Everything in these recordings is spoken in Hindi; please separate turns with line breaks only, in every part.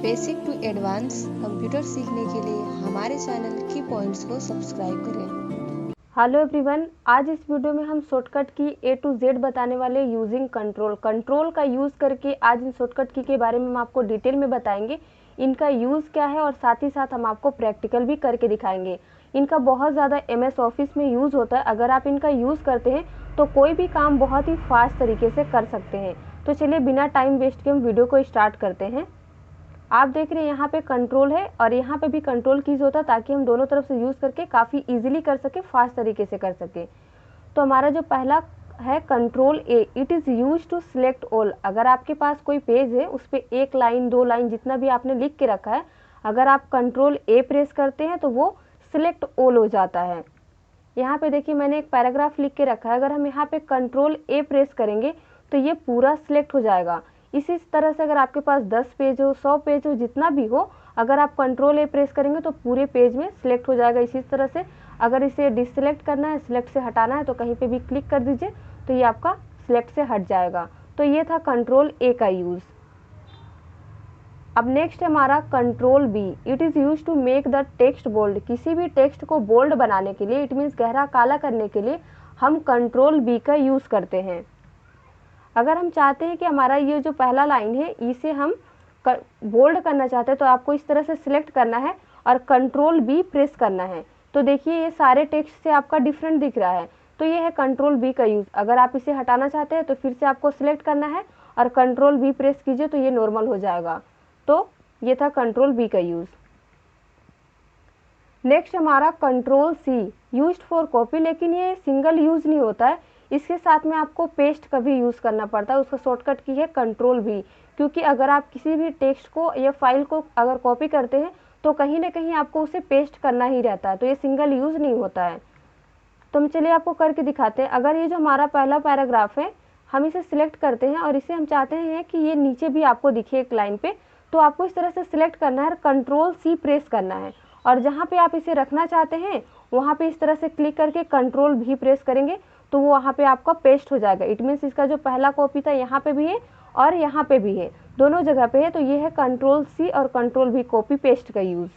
बेसिक टू एडवांस कंप्यूटर सीखने के लिए हमारे चैनल की पॉइंट्स को सब्सक्राइब करें।
हेलो एवरीवन, आज इस वीडियो में हम शॉर्टकट की A to Z बताने वाले यूजिंग कंट्रोल का यूज़ करके आज इन शॉर्टकट की के बारे में हम आपको डिटेल में बताएंगे। इनका यूज़ क्या है और साथ ही साथ हम आपको प्रैक्टिकल भी करके दिखाएंगे। इनका बहुत ज़्यादा MS ऑफिस में यूज़ होता है। अगर आप इनका यूज़ करते हैं तो कोई भी काम बहुत ही फास्ट तरीके से कर सकते हैं। तो चलिए बिना टाइम वेस्ट के हम वीडियो को स्टार्ट करते हैं। आप देख रहे हैं यहाँ पे कंट्रोल है और यहाँ पे भी कंट्रोल कीज होता है ताकि हम दोनों तरफ से यूज़ करके काफ़ी इजीली कर सके, फास्ट तरीके से कर सके। तो हमारा जो पहला है control A, it is use to select all. अगर आपके पास कोई पेज है उस पर एक लाइन दो लाइन जितना भी आपने लिख के रखा है, अगर आप कंट्रोल A प्रेस करते हैं तो वो सिलेक्ट ऑल हो जाता है। यहाँ पे देखिए मैंने एक पैराग्राफ लिख के रखा है, अगर हम यहाँ पे कंट्रोल A प्रेस करेंगे तो ये पूरा सिलेक्ट हो जाएगा। इसी तरह से अगर आपके पास 10 पेज हो, 100 पेज हो, जितना भी हो, अगर आप कंट्रोल A प्रेस करेंगे तो पूरे पेज में सिलेक्ट हो जाएगा। इसी तरह से अगर इसे डिससिलेक्ट करना है, सिलेक्ट से हटाना है तो कहीं पे भी क्लिक कर दीजिए तो ये आपका सिलेक्ट से हट जाएगा। तो ये था कंट्रोल A का यूज़। अब नेक्स्ट है हमारा control B, it is use to make the text bold. किसी भी टेक्स्ट को बोल्ड बनाने के लिए, इट मीन्स गहरा काला करने के लिए हम कंट्रोल B का यूज़ करते हैं। अगर हम चाहते हैं कि हमारा ये जो पहला लाइन है इसे हम बोल्ड करना चाहते हैं तो आपको इस तरह से सिलेक्ट करना है और कंट्रोल B प्रेस करना है। तो देखिए ये सारे टेक्स्ट से आपका डिफरेंट दिख रहा है, तो ये है कंट्रोल B का यूज़। अगर आप इसे हटाना चाहते हैं तो फिर से आपको सिलेक्ट करना है और कंट्रोल B प्रेस कीजिए तो ये नॉर्मल हो जाएगा। तो ये था कंट्रोल B का यूज़। नेक्स्ट हमारा control C, used for copy, लेकिन ये सिंगल यूज़ नहीं होता है, इसके साथ में आपको पेस्ट का भी यूज़ करना पड़ता है। उसका शॉर्टकट की है कंट्रोल V, क्योंकि अगर आप किसी भी टेक्स्ट को या फाइल को अगर कॉपी करते हैं तो कहीं ना कहीं आपको उसे पेस्ट करना ही रहता है, तो ये सिंगल यूज़ नहीं होता है। तो हम चलिए आपको करके दिखाते हैं। अगर ये जो हमारा पहला पैराग्राफ है हम इसे सिलेक्ट करते हैं और इसे हम चाहते हैं कि ये नीचे भी आपको दिखे एक लाइन पे, तो आपको इस तरह से सिलेक्ट करना है, कंट्रोल C प्रेस करना है और जहाँ पे आप इसे रखना चाहते हैं वहाँ पे इस तरह से क्लिक करके कंट्रोल V प्रेस करेंगे तो वो वहाँ पे आपका पेस्ट हो जाएगा। इट मीन्स इसका जो पहला कॉपी था यहाँ पे भी है और यहाँ पे भी है, दोनों जगह पे है। तो ये है कंट्रोल C और कंट्रोल V कॉपी पेस्ट का यूज़।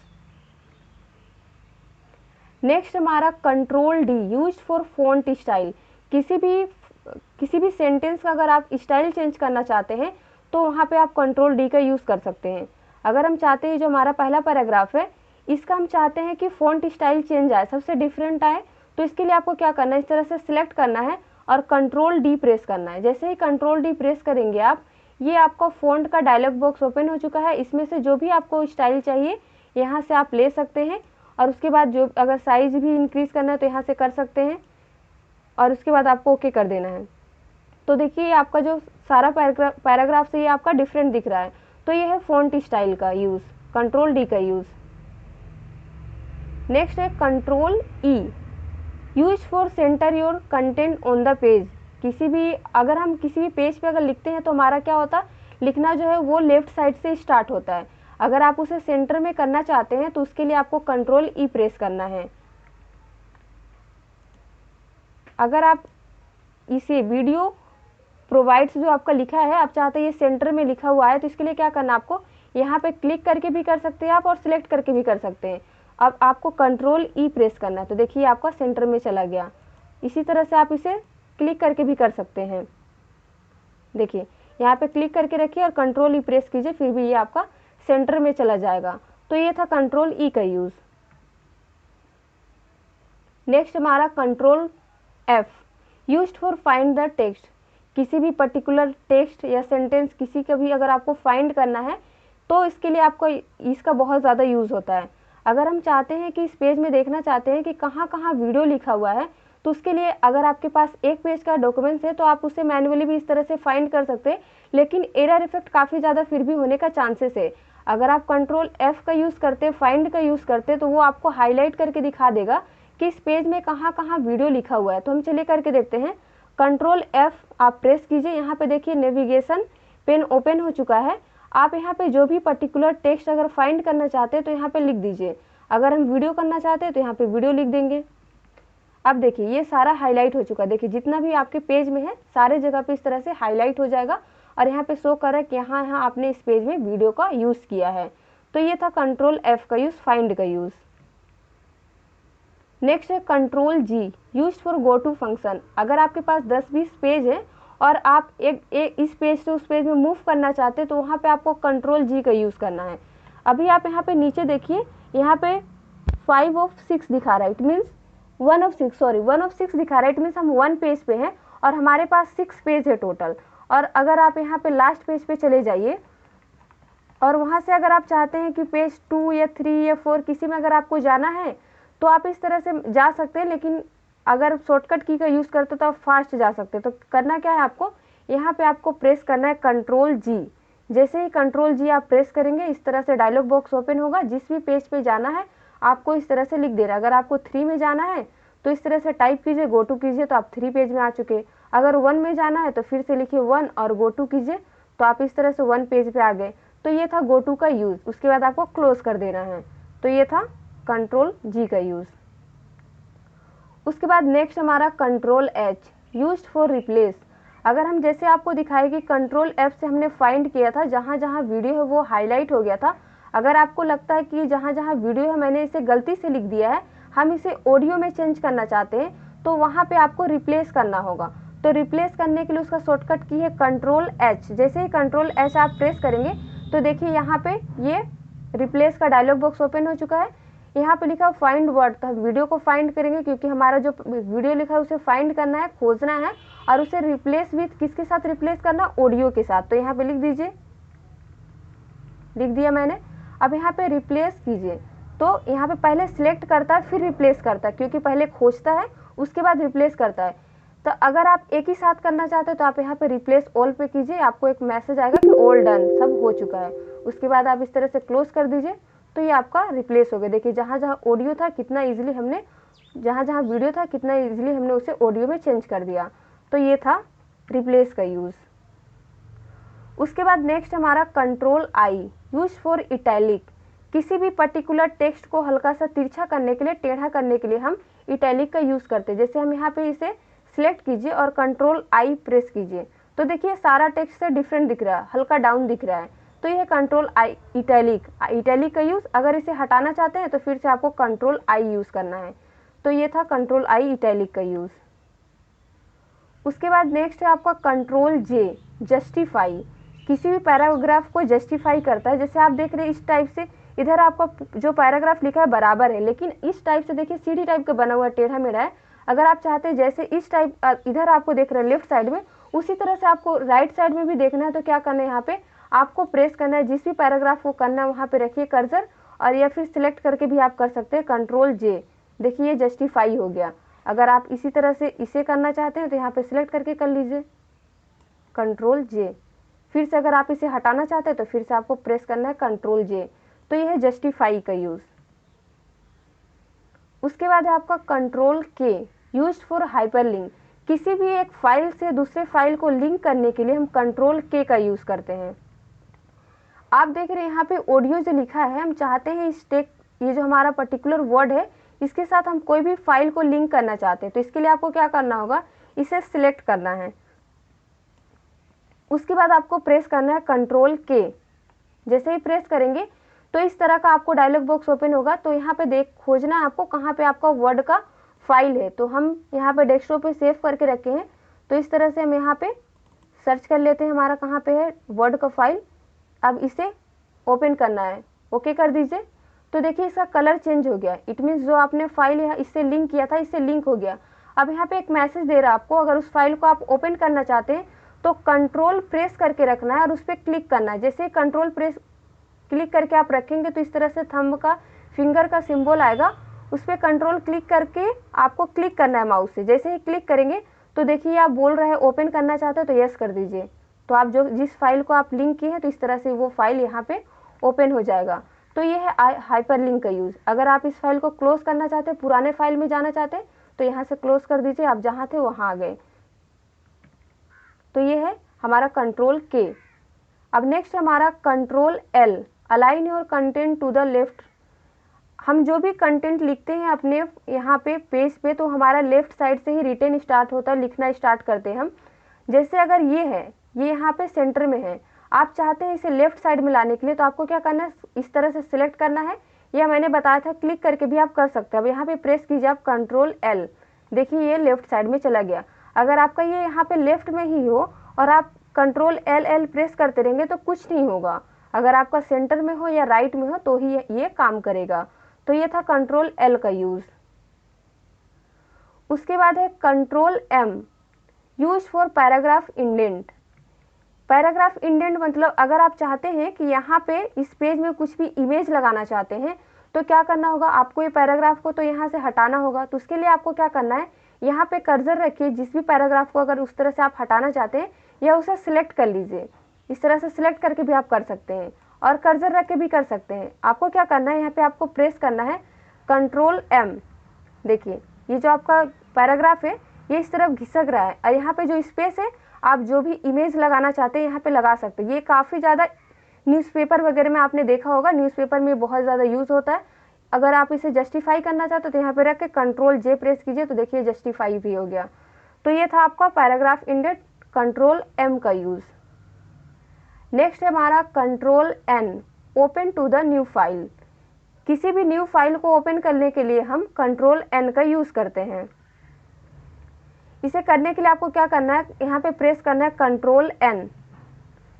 नेक्स्ट हमारा control D, use for font style. किसी भी सेंटेंस का अगर आप स्टाइल चेंज करना चाहते हैं तो वहाँ पे आप कंट्रोल D का यूज़ कर सकते हैं। अगर हम चाहते हैं जो हमारा पहला पैराग्राफ है इसका हम चाहते हैं कि फॉन्ट स्टाइल चेंज आए, सबसे डिफरेंट आए, तो इसके लिए आपको क्या करना है, इस तरह से सिलेक्ट करना है और कंट्रोल D प्रेस करना है। जैसे ही कंट्रोल D प्रेस करेंगे आप, ये आपका फॉन्ट का डायलॉग बॉक्स ओपन हो चुका है। इसमें से जो भी आपको स्टाइल चाहिए यहाँ से आप ले सकते हैं और उसके बाद जो अगर साइज भी इंक्रीज करना है तो यहाँ से कर सकते हैं और उसके बाद आपको ओके कर देना है। तो देखिए आपका जो सारा पैराग्राफ से ये आपका डिफरेंट दिख रहा है। तो ये है फॉन्ट स्टाइल का यूज़, कंट्रोल D का यूज़। नेक्स्ट है control E, use for centre your content on the page. अगर हम किसी भी पेज पे अगर लिखते हैं तो हमारा क्या होता है, लिखना जो है वो लेफ्ट साइड से स्टार्ट होता है। अगर आप उसे सेंटर में करना चाहते हैं तो उसके लिए आपको कंट्रोल E प्रेस करना है। अगर आप इसे वीडियो प्रोवाइड्स जो आपका लिखा है आप चाहते हैं ये सेंटर में लिखा हुआ है, तो इसके लिए क्या करना, आपको यहाँ पे क्लिक करके भी कर सकते हैं आप और सिलेक्ट करके भी कर सकते हैं। अब आपको कंट्रोल E प्रेस करना है तो देखिए आपका सेंटर में चला गया। इसी तरह से आप इसे क्लिक करके भी कर सकते हैं। देखिए यहाँ पे क्लिक करके रखिए और कंट्रोल E प्रेस कीजिए, फिर भी ये आपका सेंटर में चला जाएगा। तो ये था कंट्रोल E का यूज़। नेक्स्ट हमारा control F, used for find the text. किसी भी पर्टिकुलर टेक्स्ट या सेंटेंस किसी का भी अगर आपको फाइंड करना है तो इसके लिए आपको इसका बहुत ज़्यादा यूज़ होता है। अगर हम चाहते हैं कि इस पेज में देखना चाहते हैं कि कहाँ कहाँ वीडियो लिखा हुआ है, तो उसके लिए अगर आपके पास एक पेज का डॉक्यूमेंट्स है तो आप उसे मैन्युअली भी इस तरह से फाइंड कर सकते हैं, लेकिन एरर इफेक्ट काफ़ी ज़्यादा फिर भी होने का चांसेस है। अगर आप कंट्रोल F का यूज़ करते, फाइंड का यूज़ करते, तो वो आपको हाईलाइट करके दिखा देगा कि इस पेज में कहाँ कहाँ वीडियो लिखा हुआ है। तो हम चलिए करके देखते हैं। कंट्रोल F आप प्रेस कीजिए, यहाँ पे देखिए नेविगेशन पेन ओपन हो चुका है। आप यहाँ पे जो भी पर्टिकुलर टेक्स्ट अगर फाइंड करना चाहते हैं तो यहाँ पे लिख दीजिए। अगर हम वीडियो करना चाहते हैं तो यहाँ पे वीडियो लिख देंगे। अब देखिए ये सारा हाईलाइट हो चुका है। देखिए जितना भी आपके पेज में है सारे जगह पे इस तरह से हाईलाइट हो जाएगा और यहाँ पे शो कर रहा है कि यहाँ यहाँ आपने इस पेज में वीडियो का यूज़ किया है। तो ये था कंट्रोल F का यूज़, फाइंड का यूज़। नेक्स्ट है control G, use for go to function. अगर आपके पास 10-20 पेज है और आप एक इस पेज से उस पेज में मूव करना चाहते हैं तो वहाँ पे आपको कंट्रोल G का यूज़ करना है। अभी आप यहाँ पे नीचे देखिए, यहाँ पे 5 of 6 दिखा रहा है, इट मीन्स 1 of 6 दिखा रहा है, इट मीन्स हम 1 पेज पे हैं और हमारे पास 6 पेज है टोटल। और अगर आप यहाँ पे लास्ट पेज पे चले जाइए और वहाँ से अगर आप चाहते हैं कि पेज 2 या 3 या 4 किसी में अगर आपको जाना है तो आप इस तरह से जा सकते हैं, लेकिन अगर शॉर्टकट की का यूज़ करते हो तो आप फास्ट जा सकते हैं। तो करना क्या है आपको, यहाँ पे आपको प्रेस करना है कंट्रोल G। जैसे ही कंट्रोल G आप प्रेस करेंगे इस तरह से डायलॉग बॉक्स ओपन होगा। जिस भी पेज पे जाना है आपको इस तरह से लिख दे रहा है। अगर आपको 3 में जाना है तो इस तरह से टाइप कीजिए, गो टू कीजिए, तो आप 3 पेज में आ चुके। अगर 1 में जाना है तो फिर से लिखिए 1 और गो टू कीजिए, तो आप इस तरह से 1 पेज पे आ गए। तो ये था गो टू का यूज़। उसके बाद आपको क्लोज कर देना है। तो ये था कंट्रोल G का यूज़। उसके बाद नेक्स्ट हमारा control H, used for replace. अगर हम जैसे आपको दिखाए कि कंट्रोल F से हमने फाइंड किया था, जहाँ जहाँ वीडियो है वो हाईलाइट हो गया था। अगर आपको लगता है कि जहाँ जहाँ वीडियो है मैंने इसे गलती से लिख दिया है, हम इसे ऑडियो में चेंज करना चाहते हैं, तो वहाँ पे आपको रिप्लेस करना होगा। तो रिप्लेस करने के लिए उसका शॉर्टकट की है कंट्रोल H। जैसे ही कंट्रोल H आप प्रेस करेंगे तो देखिए यहाँ पे ये रिप्लेस का डायलॉग बॉक्स ओपन हो चुका है। यहाँ पे लिखा फाइंड वर्ड, तो हम वीडियो को फाइंड करेंगे क्योंकि हमारा जो वीडियो लिखा है उसे फाइंड करना है, खोजना है और उसे रिप्लेस विथ किसके साथ रिप्लेस करना, ऑडियो के साथ। तो यहाँ पे लिख दीजिए, लिख दिया मैंने। अब यहाँ पे रिप्लेस कीजिए, तो यहाँ पे पहले सिलेक्ट करता है फिर रिप्लेस करता है, क्योंकि पहले खोजता है उसके बाद रिप्लेस करता है। तो अगर आप एक ही साथ करना चाहते हो तो आप यहाँ पे रिप्लेस ऑल पे कीजिए, आपको एक मैसेज आएगा कि ऑल डन, सब हो चुका है। उसके बाद आप इस तरह से क्लोज कर दीजिए, तो ये आपका रिप्लेस हो गया। देखिए जहाँ जहाँ ऑडियो था कितना इजीली हमने, जहाँ जहाँ वीडियो था कितना इजीली हमने उसे ऑडियो में चेंज कर दिया। तो ये था रिप्लेस का यूज़। उसके बाद नेक्स्ट हमारा control I, use for italic. किसी भी पर्टिकुलर टेक्स्ट को हल्का सा तिरछा करने के लिए, टेढ़ा करने के लिए हम इटैलिक का यूज़ करते हैं। जैसे हम यहाँ पे इसे सिलेक्ट कीजिए और कंट्रोल I प्रेस कीजिए, तो देखिए सारा टेक्स्ट से डिफरेंट दिख रहा है, हल्का डाउन दिख रहा है। तो यह कंट्रोल I इटैलिक, इटैलिक का यूज़। अगर इसे हटाना चाहते हैं तो फिर से आपको कंट्रोल I यूज़ करना है। तो ये था कंट्रोल I इटैलिक का यूज़। उसके बाद नेक्स्ट है आपका कंट्रोल J, जस्टिफाई। किसी भी पैराग्राफ को जस्टिफाई करता है। जैसे आप देख रहे हैं इस टाइप से, इधर आपका जो पैराग्राफ लिखा है बराबर है, लेकिन इस टाइप से देखिए सीढ़ी टाइप का बना हुआ है, टेढ़ा मेढ़ा है। अगर आप चाहते हैं जैसे इस टाइप इधर आपको देख रहे हैं लेफ्ट साइड में, उसी तरह से आपको राइट साइड में भी देखना है। तो क्या करना है, यहाँ पे आपको प्रेस करना है, जिस भी पैराग्राफ को करना है वहाँ पे रखिए कर्सर, और या फिर सिलेक्ट करके भी आप कर सकते हैं कंट्रोल J। देखिए ये जस्टिफाई हो गया। अगर आप इसी तरह से इसे करना चाहते हैं तो यहाँ पे सिलेक्ट करके कर लीजिए कंट्रोल J। फिर से अगर आप इसे हटाना चाहते हैं तो फिर से आपको प्रेस करना है कंट्रोल J। तो यह है जस्टिफाई का यूज़। उसके बाद है आपका control K, use for hyperlink. किसी भी एक फाइल से दूसरे फाइल को लिंक करने के लिए हम कंट्रोल K का यूज़ करते हैं। आप देख रहे हैं यहाँ पे ऑडियो जो लिखा है, हम चाहते हैं इस ये जो हमारा पर्टिकुलर वर्ड है इसके साथ हम कोई भी फाइल को लिंक करना चाहते हैं। तो इसके लिए आपको क्या करना होगा, इसे सिलेक्ट करना है। उसके बाद आपको प्रेस करना है कंट्रोल K। जैसे ही प्रेस करेंगे तो इस तरह का आपको डायलॉग बॉक्स ओपन होगा। तो यहाँ पे खोजना है आपको कहाँ पे आपका वर्ड का फाइल है। तो हम यहाँ पे डेस्कटॉप पे सेव करके रखे हैं, तो इस तरह से हम यहाँ पे सर्च कर लेते हैं हमारा कहाँ पे है वर्ड का फाइल। अब इसे ओपन करना है, ओके कर दीजिए। तो देखिए इसका कलर चेंज हो गया, इट मीन्स जो आपने फाइल यहाँ इससे लिंक किया था इससे लिंक हो गया। अब यहाँ पे एक मैसेज दे रहा है आपको, अगर उस फाइल को आप ओपन करना चाहते हैं तो कंट्रोल प्रेस करके रखना है और उस पर क्लिक करना है। जैसे कंट्रोल प्रेस क्लिक करके आप रखेंगे तो इस तरह से थंब का, फिंगर का सिंबल आएगा, उस पर कंट्रोल क्लिक करके आपको क्लिक करना है माउस से। जैसे ही क्लिक करेंगे तो देखिए आप बोल रहे हैं ओपन करना चाहते हो तो यस कर दीजिए। तो आप जिस फाइल को आप लिंक किए हैं तो इस तरह से वो फाइल यहाँ पे ओपन हो जाएगा। तो ये है हाइपरलिंक का यूज़। अगर आप इस फाइल को क्लोज करना चाहते हैं, पुराने फाइल में जाना चाहते हैं, तो यहाँ से क्लोज कर दीजिए, आप जहाँ थे वहाँ आ गए। तो ये है हमारा कंट्रोल K। अब नेक्स्ट हमारा control L, align your content to the left. हम जो भी कंटेंट लिखते हैं अपने यहाँ पे पेज पे, तो हमारा लेफ्ट साइड से ही रिटन स्टार्ट होता है, लिखना स्टार्ट करते हैं हम। जैसे अगर ये है ये यहाँ पे सेंटर में है। आप चाहते हैं इसे लेफ्ट साइड में लाने के लिए, तो आपको क्या करना है, इस तरह से सिलेक्ट करना है, या मैंने बताया था क्लिक करके भी आप कर सकते हैं। अब यहाँ पे प्रेस कीजिए आप कंट्रोल L, देखिए ये लेफ्ट साइड में चला गया। अगर आपका ये यहाँ पे लेफ्ट में ही हो और आप कंट्रोल L प्रेस करते रहेंगे तो कुछ नहीं होगा। अगर आपका सेंटर में हो या राइट में हो तो ही ये काम करेगा। तो ये था कंट्रोल L का यूज़। उसके बाद है control M, use for paragraph indent. Paragraph indent मतलब अगर आप चाहते हैं कि यहाँ पे इस पेज में कुछ भी इमेज लगाना चाहते हैं तो क्या करना होगा, आपको ये पैराग्राफ को तो यहाँ से हटाना होगा। तो उसके लिए आपको क्या करना है, यहाँ पे कर्सर रखिए, जिस भी पैराग्राफ को अगर उस तरह से आप हटाना चाहते हैं या उसे सिलेक्ट कर लीजिए। इस तरह से सिलेक्ट करके भी आप कर सकते हैं और कर्सर रख के भी कर सकते हैं। आपको क्या करना है, यहाँ पे आपको प्रेस करना है कंट्रोल M। देखिए ये जो आपका पैराग्राफ है ये इस तरफ घिसक रहा है और यहाँ पे जो स्पेस है आप जो भी इमेज लगाना चाहते हैं यहाँ पे लगा सकते हैं। ये काफ़ी ज़्यादा न्यूज़पेपर वगैरह में आपने देखा होगा, न्यूज़पेपर में बहुत ज़्यादा यूज़ होता है। अगर आप इसे जस्टिफाई करना चाहते हो तो यहाँ पे रख के कंट्रोल J प्रेस कीजिए तो देखिए जस्टिफाई भी हो गया। तो ये था आपका पैराग्राफ इंडेंट कंट्रोल M का यूज़। नेक्स्ट है हमारा control N, open to the new file. किसी भी न्यू फाइल को ओपन करने के लिए हम कंट्रोल N का यूज़ करते हैं। इसे करने के लिए आपको क्या करना है, यहाँ पे प्रेस करना है कंट्रोल N।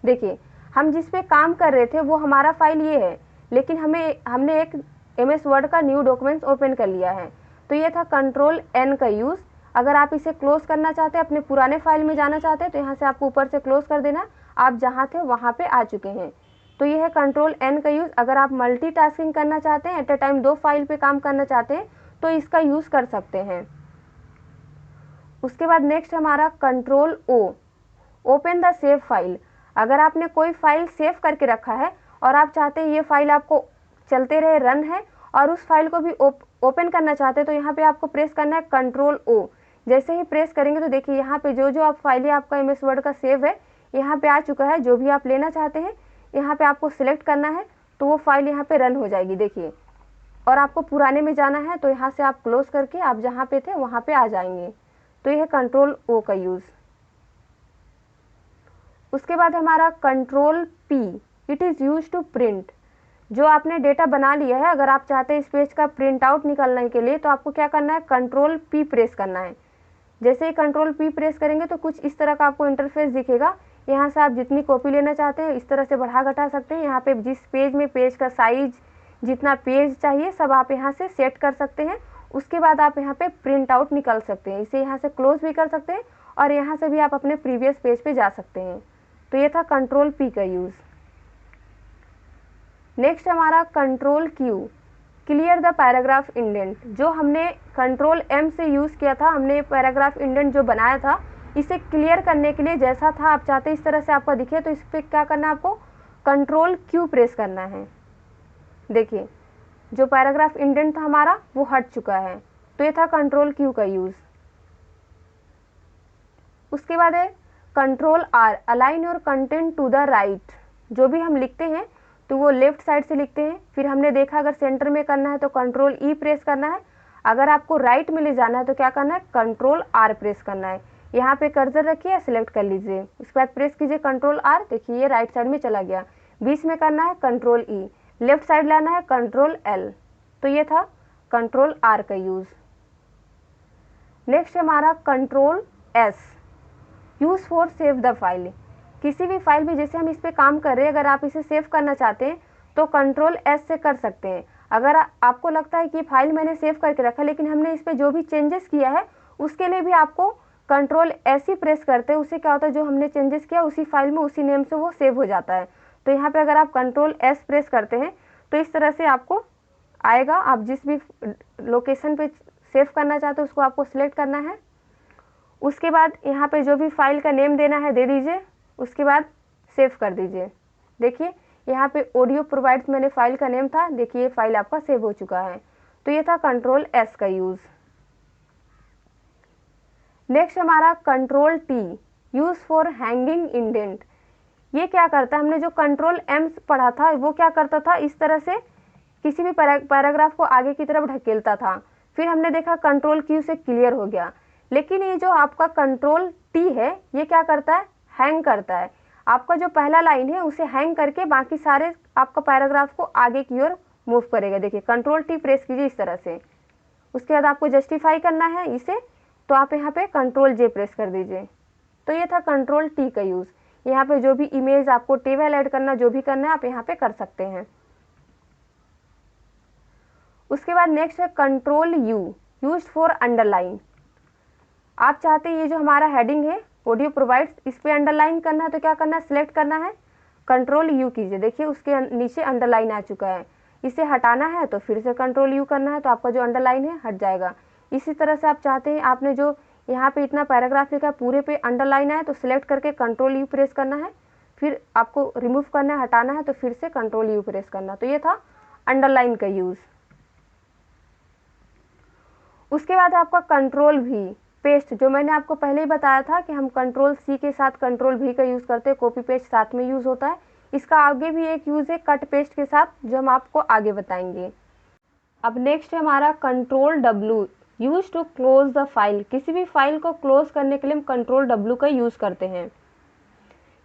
देखिए हम जिस पे काम कर रहे थे वो हमारा फाइल ये है, लेकिन हमने एक MS वर्ड का न्यू डॉक्यूमेंट्स ओपन कर लिया है। तो ये था कंट्रोल N का यूज़। अगर आप इसे क्लोज करना चाहते हैं, अपने पुराने फाइल में जाना चाहते हैं तो यहाँ से आपको ऊपर से क्लोज कर देना, आप जहाँ थे वहाँ पे आ चुके हैं। तो ये है कंट्रोल N का यूज़। अगर आप मल्टीटास्किंग करना चाहते हैं, एट ए टाइम 2 फाइल पे काम करना चाहते हैं तो इसका यूज़ कर सकते हैं। उसके बाद नेक्स्ट हमारा control O, open the save file. अगर आपने कोई फाइल सेव करके रखा है और आप चाहते हैं ये फाइल आपको चलते रहे, रन है, और उस फाइल को भी ओपन करना चाहते हैं तो यहाँ पे आपको प्रेस करना है कंट्रोल O। जैसे ही प्रेस करेंगे तो देखिए यहाँ पे जो आप फाइल है आपका MS वर्ड का सेव है यहाँ पे आ चुका है। जो भी आप लेना चाहते हैं यहाँ पे आपको सिलेक्ट करना है तो वो फाइल यहाँ पे रन हो जाएगी। देखिए, और आपको पुराने में जाना है तो यहाँ से आप क्लोज करके आप जहाँ पे थे वहाँ पे आ जाएंगे। तो यह है कंट्रोल O का यूज़। उसके बाद हमारा control P, it is use to print. जो आपने डेटा बना लिया है, अगर आप चाहते हैं इस पेज का प्रिंट आउट निकालने के लिए तो आपको क्या करना है, कंट्रोल P प्रेस करना है। जैसे ही कंट्रोल P प्रेस करेंगे तो कुछ इस तरह का आपको इंटरफेस दिखेगा। यहाँ से आप जितनी कॉपी लेना चाहते हैं इस तरह से बढ़ा घटा सकते हैं। यहाँ पे जिस पेज में पेज का साइज, जितना पेज चाहिए सब आप यहाँ से सेट कर सकते हैं। उसके बाद आप यहाँ पे प्रिंट आउट निकाल सकते हैं। इसे यहाँ से क्लोज भी कर सकते हैं और यहाँ से भी आप अपने प्रीवियस पेज पे जा सकते हैं। तो ये था कंट्रोल P का यूज़। नेक्स्ट हमारा control Q, clear the paragraph indent. जो हमने कंट्रोल M से यूज़ किया था, हमने पैराग्राफ इंडेंट जो बनाया था, इसे क्लियर करने के लिए जैसा था आप चाहते हैं इस तरह से आपका दिखे तो इस पर क्या करना है, आपको कंट्रोल Q प्रेस करना है। देखिए जो पैराग्राफ इंडेंट था हमारा वो हट चुका है। तो ये था कंट्रोल Q का यूज़। उसके बाद है control R, align your content to the right. जो भी हम लिखते हैं तो वो लेफ्ट साइड से लिखते हैं। फिर हमने देखा अगर सेंटर में करना है तो कंट्रोल E प्रेस करना है। अगर आपको राइट में ले जाना है तो क्या करना है, कंट्रोल R प्रेस करना है। यहाँ पे कर्सर रखिए, सिलेक्ट कर लीजिए, उसके बाद प्रेस कीजिए कंट्रोल R। देखिए ये राइट साइड में चला गया। बीच में करना है कंट्रोल E, लेफ्ट साइड लाना है कंट्रोल L। तो ये था कंट्रोल R का यूज़। नेक्स्ट हमारा control S, use for save the file. किसी भी फाइल में जैसे हम इस पे काम कर रहे हैं, अगर आप इसे सेव करना चाहते हैं तो कंट्रोल S से कर सकते हैं। अगर आपको लगता है कि फाइल मैंने सेव करके रखा लेकिन हमने इस पे जो भी चेंजेस किया है उसके लिए भी आपको कंट्रोल S ही प्रेस करते हैं। उससे क्या होता है, जो हमने चेंजेस किया उसी फाइल में उसी नेम से वो सेव हो जाता है। तो यहाँ पे अगर आप कंट्रोल S प्रेस करते हैं तो इस तरह से आपको आएगा। आप जिस भी लोकेशन पे सेव करना चाहते हो उसको आपको सिलेक्ट करना है। उसके बाद यहाँ पे जो भी फाइल का नेम देना है दे दीजिए, उसके बाद सेव कर दीजिए। देखिए यहाँ पे ऑडियो प्रोवाइड्स मैंने फाइल का नेम था, देखिए फाइल आपका सेव हो चुका है। तो ये था कंट्रोल S का यूज़। नेक्स्ट हमारा control T, use for hanging indent. ये क्या करता है, हमने जो कंट्रोल M पढ़ा था वो क्या करता था, इस तरह से किसी भी पैराग्राफ को आगे की तरफ ढकेलता था। फिर हमने देखा कंट्रोल Q से क्लियर हो गया। लेकिन ये जो आपका कंट्रोल T है ये क्या करता है, हैंग करता है। आपका जो पहला लाइन है उसे हैंग करके बाकी सारे आपका पैराग्राफ को आगे की ओर मूव करेगा। देखिए कंट्रोल टी प्रेस कीजिए इस तरह से। उसके बाद आपको जस्टिफाई करना है इसे, तो आप यहाँ पे कंट्रोल जे प्रेस कर दीजिए। तो ये था कंट्रोल टी का यूज़। यहाँ पे जो भी इमेज आपको टेबल ऐड करना, जो भी करना है आप यहाँ पे कर सकते हैं। उसके बाद नेक्स्ट है control you, used for underline. आप चाहते हैं ये जो हमारा हेडिंग है ऑडियो प्रोवाइड्स, इस पे अंडरलाइन करना है तो क्या करना है, सिलेक्ट करना है, कंट्रोल यू कीजिए। देखिए उसके नीचे अंडरलाइन आ चुका है। इसे हटाना है तो फिर से कंट्रोल यू करना है, तो आपका जो अंडरलाइन है हट जाएगा। इसी तरह से आप चाहते हैं आपने जो यहाँ पे इतना पैराग्राफ लिखा है पूरे पे अंडरलाइन आए तो सिलेक्ट करके कंट्रोल यू प्रेस करना है, फिर आपको रिमूव करना है, हटाना है तो फिर से कंट्रोल यू प्रेस करना। तो ये था अंडरलाइन का यूज़। उसके बाद आपका कंट्रोल भी, पेस्ट, जो मैंने आपको पहले ही बताया था कि हम कंट्रोल सी के साथ कंट्रोल भी का यूज़ करते हैं, कॉपी पेस्ट साथ में यूज़ होता है। इसका आगे भी एक यूज़ है कट पेस्ट के साथ, जो हम आपको आगे बताएंगे। अब नेक्स्ट है हमारा control W, use to close the file. किसी भी फाइल को क्लोज करने के लिए हम कंट्रोल डब्ल्यू का यूज़ करते हैं।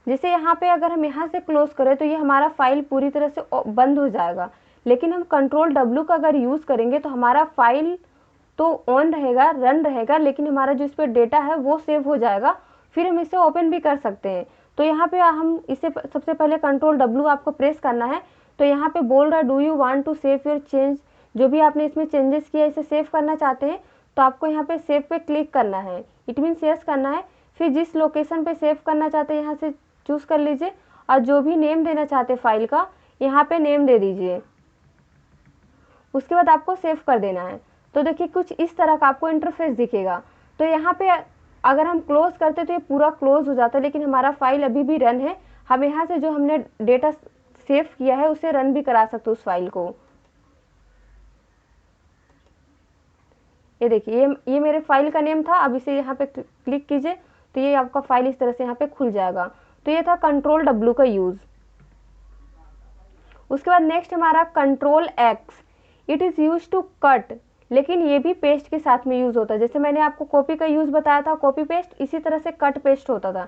जैसे यहाँ पे अगर हम यहाँ से क्लोज करें तो ये हमारा फाइल पूरी तरह से बंद हो जाएगा, लेकिन हम कंट्रोल डब्ल्यू का अगर यूज़ करेंगे तो हमारा फाइल तो ऑन रहेगा, रन रहेगा, लेकिन हमारा जो इस पर डेटा है वो सेव हो जाएगा, फिर हम इसे ओपन भी कर सकते हैं। तो यहाँ पे हम इसे सबसे पहले कंट्रोल डब्ल्यू आपको प्रेस करना है। तो यहाँ पे बोल रहा है do you want to save your change, जो भी आपने इसमें चेंजेस किया इसे सेव करना चाहते हैं तो आपको यहाँ पे सेव पे क्लिक करना है, इट मीन्स यस करना है। फिर जिस लोकेशन पे सेव करना चाहते हैं यहाँ से चूज़ कर लीजिए, और जो भी नेम देना चाहते हैं फाइल का यहाँ पे नेम दे दीजिए। उसके बाद आपको सेव कर देना है। तो देखिए कुछ इस तरह का आपको इंटरफेस दिखेगा। तो यहाँ पे अगर हम क्लोज करते तो ये पूरा क्लोज हो जाता है, लेकिन हमारा फाइल अभी भी रन है। हम यहाँ से जो हमने डेटा सेव किया है उसे रन भी करा सकते उस फाइल को। ये देखिए ये मेरे फाइल का नेम था। अब इसे यहाँ पे क्लिक कीजिए तो ये आपका फाइल इस तरह से यहाँ पे खुल जाएगा। तो ये था कंट्रोल डब्ल्यू का यूज़। उसके बाद नेक्स्ट हमारा control X, it is use to cut, लेकिन ये भी पेस्ट के साथ में यूज़ होता है। जैसे मैंने आपको कॉपी का यूज़ बताया था, कॉपी पेस्ट, इसी तरह से कट पेस्ट होता था।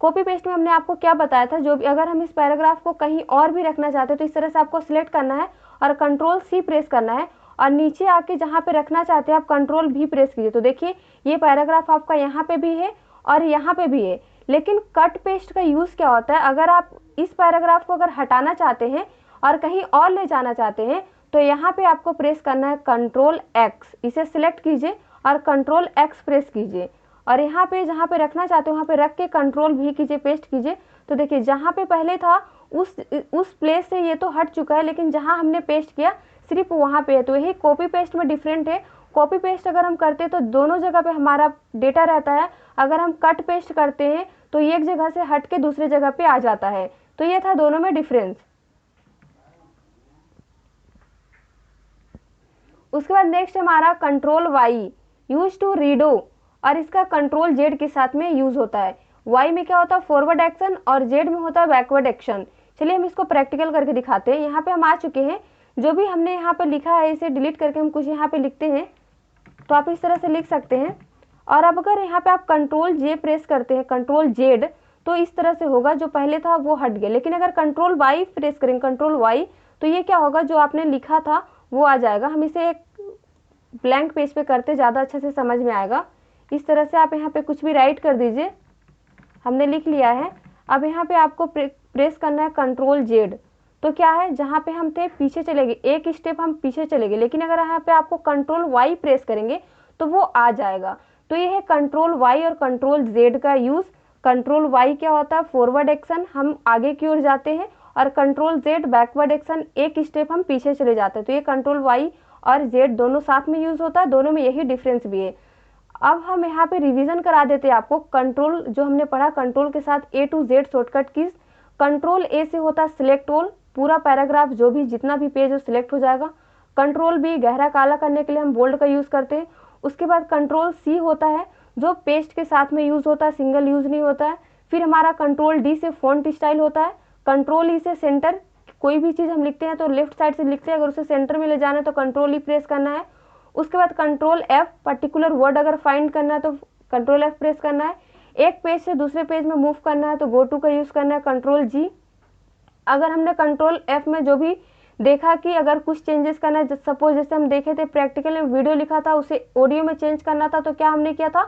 कॉपी पेस्ट में हमने आपको क्या बताया था, जो भी अगर हम इस पैराग्राफ को कहीं और भी रखना चाहते हैं तो इस तरह से आपको सिलेक्ट करना है और कंट्रोल सी प्रेस करना है, और नीचे आके जहाँ पे रखना चाहते हैं आप कंट्रोल भी प्रेस कीजिए। तो देखिए ये पैराग्राफ आपका यहाँ पे भी है और यहाँ पे भी है। लेकिन कट पेस्ट का यूज़ क्या होता है, अगर आप इस पैराग्राफ को अगर हटाना चाहते हैं और कहीं और ले जाना चाहते हैं तो यहाँ पे आपको प्रेस करना है कंट्रोल एक्स, इसे सिलेक्ट कीजिए और कंट्रोल एक्स प्रेस कीजिए, और यहाँ पे जहाँ पे रखना चाहते हो वहाँ पे रख के कंट्रोल भी कीजिए, पेस्ट कीजिए। तो देखिए जहाँ पे पहले था उस प्लेस से ये तो हट चुका है, लेकिन जहाँ हमने पेस्ट किया सिर्फ वहाँ पे है। तो यही कॉपी पेस्ट में डिफरेंट है। कॉपी पेस्ट अगर हम करते हैं तो दोनों जगह पे हमारा डेटा रहता है, अगर हम कट पेस्ट करते हैं तो एक जगह से हट के दूसरे जगह पे आ जाता है। तो ये था दोनों में डिफरेंस। उसके बाद नेक्स्ट हमारा control Y, use to redo, और इसका कंट्रोल जेड के साथ में यूज होता है। वाई में क्या होता है, फॉरवर्ड एक्शन, और जेड में होता है बैकवर्ड एक्शन। चलिए हम इसको प्रैक्टिकल करके दिखाते हैं। यहाँ पे हम आ चुके हैं, जो भी हमने यहाँ पे लिखा है इसे डिलीट करके हम कुछ यहाँ पे लिखते हैं, तो आप इस तरह से लिख सकते हैं। और अब अगर यहाँ पे आप कंट्रोल जे प्रेस करते हैं, कंट्रोल जेड, तो इस तरह से होगा, जो पहले था वो हट गया। लेकिन अगर कंट्रोल वाई प्रेस करेंगे, कंट्रोल वाई, तो ये क्या होगा, जो आपने लिखा था वो आ जाएगा। हम इसे एक ब्लैंक पेज पे करते, ज़्यादा अच्छे से समझ में आएगा। इस तरह से आप यहाँ पे कुछ भी राइट कर दीजिए, हमने लिख लिया है। अब यहाँ पे आपको प्रेस करना है कंट्रोल जेड। तो क्या है, जहाँ पे हम थे पीछे चले गए, एक स्टेप हम पीछे चले गए, लेकिन अगर यहाँ पे आपको कंट्रोल वाई प्रेस करेंगे तो वो आ जाएगा। तो ये है कंट्रोल वाई और कंट्रोल जेड का यूज़। कंट्रोल वाई क्या होता है, फॉरवर्ड एक्शन, हम आगे की ओर जाते हैं, और कंट्रोल जेड बैकवर्ड एक्शन, एक स्टेप हम पीछे चले जाते हैं। तो ये कंट्रोल वाई और जेड दोनों साथ में यूज़ होता है, दोनों में यही डिफरेंस भी है। अब हम यहाँ पे रिवीजन करा देते हैं आपको। कंट्रोल जो हमने पढ़ा, कंट्रोल के साथ A to Z shortcut keys. Control A से होता है सिलेक्ट ऑल, पूरा पैराग्राफ जो भी जितना भी पेज हो सिलेक्ट हो जाएगा। कंट्रोल बी गहरा काला करने के लिए हम बोल्ड का यूज़ करते हैं। उसके बाद कंट्रोल सी होता है जो पेस्ट के साथ में यूज़ होता है, सिंगल यूज़ नहीं होता है। फिर हमारा कंट्रोल डी से फॉन्ट स्टाइल होता है। कंट्रोल ई से सेंटर, कोई भी चीज़ हम लिखते हैं तो लेफ्ट साइड से लिखते हैं, अगर उसे सेंटर में ले जाना है तो कंट्रोल ई प्रेस करना है। उसके बाद कंट्रोल एफ, पर्टिकुलर वर्ड अगर फाइंड करना है तो कंट्रोल एफ प्रेस करना है। एक पेज से दूसरे पेज में मूव करना है तो गो टू का यूज़ करना है, कंट्रोल जी। अगर हमने कंट्रोल एफ में जो भी देखा कि अगर कुछ चेंजेस करना है, सपोज जैसे हम देखे थे प्रैक्टिकल में वीडियो लिखा था उसे ऑडियो में चेंज करना था, तो क्या हमने किया था,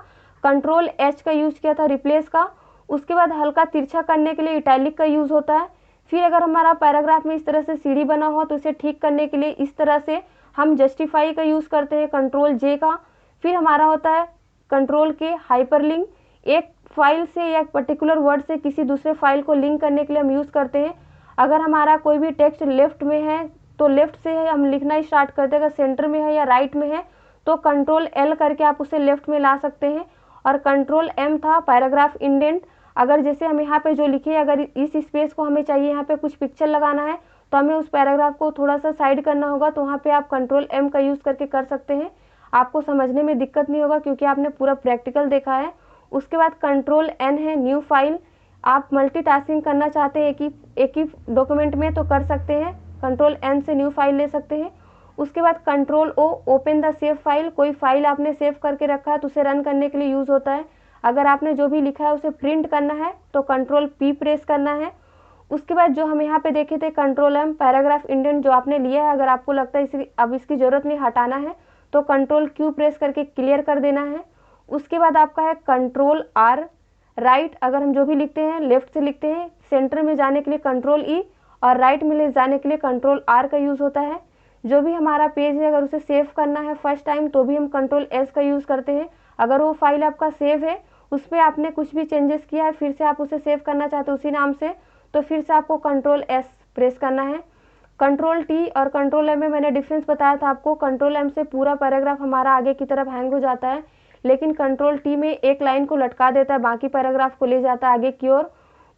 कंट्रोल एच का यूज़ किया था रिप्लेस का। उसके बाद हल्का तिरछा करने के लिए इटैलिक का यूज़ होता है। फिर अगर हमारा पैराग्राफ में इस तरह से सीढ़ी बना हो तो इसे ठीक करने के लिए इस तरह से हम जस्टिफाई का यूज़ करते हैं, कंट्रोल जे का। फिर हमारा होता है कंट्रोल के हाइपरलिंक, एक फाइल से या एक पर्टिकुलर वर्ड से किसी दूसरे फाइल को लिंक करने के लिए हम यूज़ करते हैं। अगर हमारा कोई भी टेक्स्ट लेफ्ट में है तो लेफ्ट से हम लिखना स्टार्ट करते हैं, अगर सेंटर में है या राइट में है तो कंट्रोल एल करके आप उसे लेफ्ट में ला सकते हैं। और कंट्रोल एम था पैराग्राफ इंडेंट, अगर जैसे हम यहाँ पे जो लिखे अगर इस स्पेस को हमें चाहिए यहाँ पे कुछ पिक्चर लगाना है तो हमें उस पैराग्राफ को थोड़ा सा साइड करना होगा, तो वहाँ पे आप कंट्रोल एम का यूज़ करके कर सकते हैं। आपको समझने में दिक्कत नहीं होगा क्योंकि आपने पूरा प्रैक्टिकल देखा है। उसके बाद कंट्रोल एन है न्यू फाइल, आप मल्टीटास्किंग करना चाहते हैं एक ही डॉक्यूमेंट में तो कर सकते हैं, कंट्रोल एन से न्यू फाइल ले सकते हैं। उसके बाद control O open the save file, कोई फाइल आपने सेव करके रखा है तो उसे रन करने के लिए यूज़ होता है। अगर आपने जो भी लिखा है उसे प्रिंट करना है तो कंट्रोल पी प्रेस करना है। उसके बाद जो हम यहाँ पे देखे थे कंट्रोल एम पैराग्राफ इंडेंट जो आपने लिया है, अगर आपको लगता है अब इसकी ज़रूरत नहीं हटाना है तो कंट्रोल क्यू प्रेस करके क्लियर कर देना है। उसके बाद आपका है कंट्रोल आर राइट, अगर हम जो भी लिखते हैं लेफ्ट से लिखते हैं, सेंटर में जाने के लिए कंट्रोल ई और राइट में ले जाने के लिए कंट्रोल आर का यूज़ होता है। जो भी हमारा पेज है अगर उसे सेव करना है फर्स्ट टाइम तो भी हम कंट्रोल एस का यूज़ करते हैं। अगर वो फाइल आपका सेव है उस पर आपने कुछ भी चेंजेस किया है फिर से आप उसे सेव करना चाहते हो उसी नाम से तो फिर से आपको कंट्रोल एस प्रेस करना है। कंट्रोल टी और कंट्रोल एम में मैंने डिफरेंस बताया था आपको, कंट्रोल एम से पूरा पैराग्राफ हमारा आगे की तरफ हैंग हो जाता है लेकिन कंट्रोल टी में एक लाइन को लटका देता है, बाकी पैराग्राफ को ले जाता है आगे की ओर।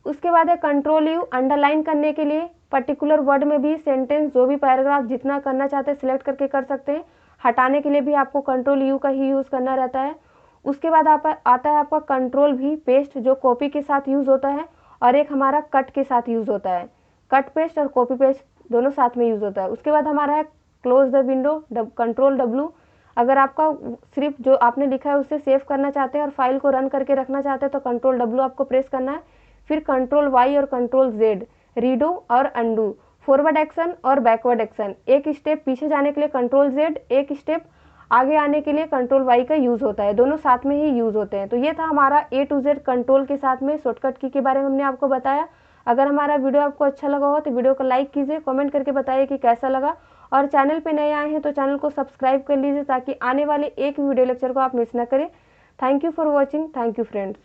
उसके बाद है कंट्रोल यू अंडरलाइन करने के लिए, पर्टिकुलर वर्ड में भी सेंटेंस जो भी पैराग्राफ जितना करना चाहते हैं सिलेक्ट करके कर सकते हैं, हटाने के लिए भी आपको कंट्रोल यू का ही यूज़ करना रहता है। उसके बाद आता है आपका कंट्रोल भी पेस्ट जो कॉपी के साथ यूज़ होता है और एक हमारा कट के साथ यूज़ होता है, कट पेस्ट और कॉपी पेस्ट दोनों साथ में यूज़ होता है। उसके बाद हमारा है close the window control W, अगर आपका सिर्फ जो आपने लिखा है उसे सेव करना चाहते हैं और फाइल को रन करके रखना चाहते हैं तो कंट्रोल डब्ल्यू आपको प्रेस करना है। फिर कंट्रोल वाई और कंट्रोल जेड रीडो और अंडू, फॉरवर्ड एक्शन और बैकवर्ड एक्शन, एक स्टेप पीछे जाने के लिए कंट्रोल जेड, एक स्टेप आगे आने के लिए कंट्रोल वाई का यूज़ होता है, दोनों साथ में ही यूज़ होते हैं। तो ये था हमारा ए टू जेड कंट्रोल के साथ में शॉर्टकट की के बारे में हमने आपको बताया। अगर हमारा वीडियो आपको अच्छा लगा हो तो वीडियो को लाइक कीजिए, कमेंट करके बताइए कि कैसा लगा और चैनल पे नए आए हैं तो चैनल को सब्सक्राइब कर लीजिए ताकि आने वाले एक वीडियो लेक्चर को आप मिस ना करें। Thank you for watching, thank you friends.